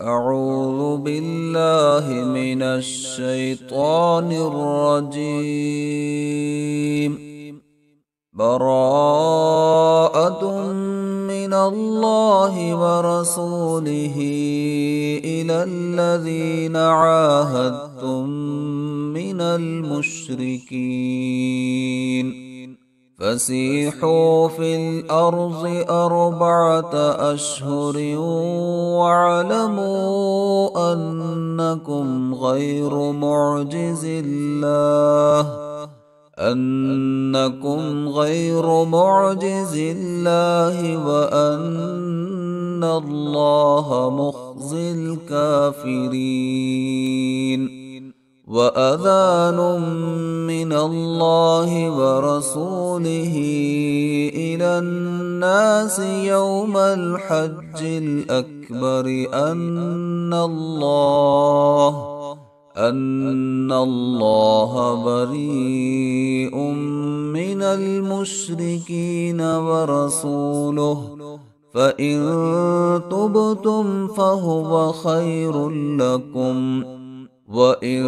أعوذ بالله من الشيطان الرجيم. براءة من الله ورسوله إلى الذين عاهدتم من المشركين فسيحوا في الأرض 4 أشهر واعلموا أنكم غير معجز الله وأن الله مخزي الكافرين. وأذان من الله ورسوله إلى الناس يوم الحج الأكبر أن الله بريء من المشركين ورسوله فإن تبتم فهو خير لكم وإن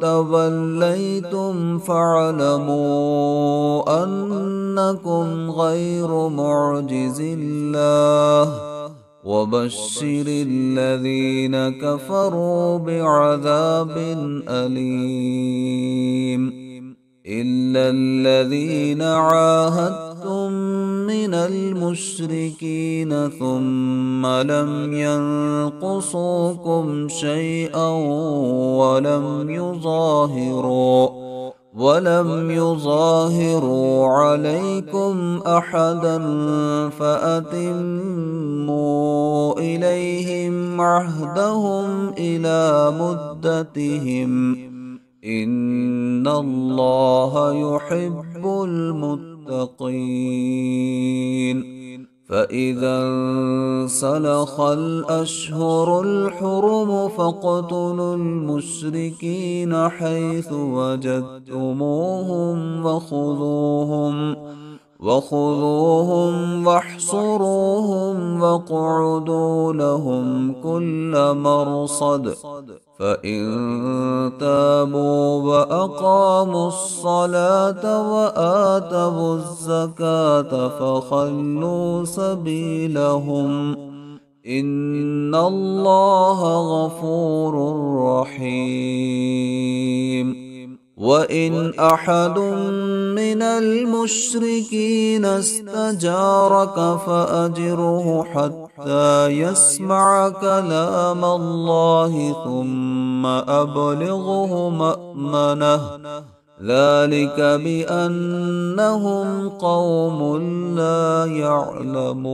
توليتم فاعلموا أنكم غير معجز الله وبشر الذين كفروا بعذاب أليم. إلا الذين عاهدتم من المشركين ثم لم ينقصوكم شيئا ولم يظاهروا عليكم أحدا فأتموا إليهم عهدهم إلى مدتهم إن الله يحب المتقين. فإذا انسلخ الأشهر الحرم فاقتلوا المشركين حيث وجدتموهم وخذوهم واحصروهم واقعدوا لهم كل مرصد فإن تابوا وأقاموا الصلاة وآتوا الزكاة فخلوا سبيلهم إن الله غفور رحيم. وإن أحد من المشركين استجارك فأجره حتى يسمع كلام الله ثم أبلغه مأمنه ذلك بأنهم قوم لا يعلمون.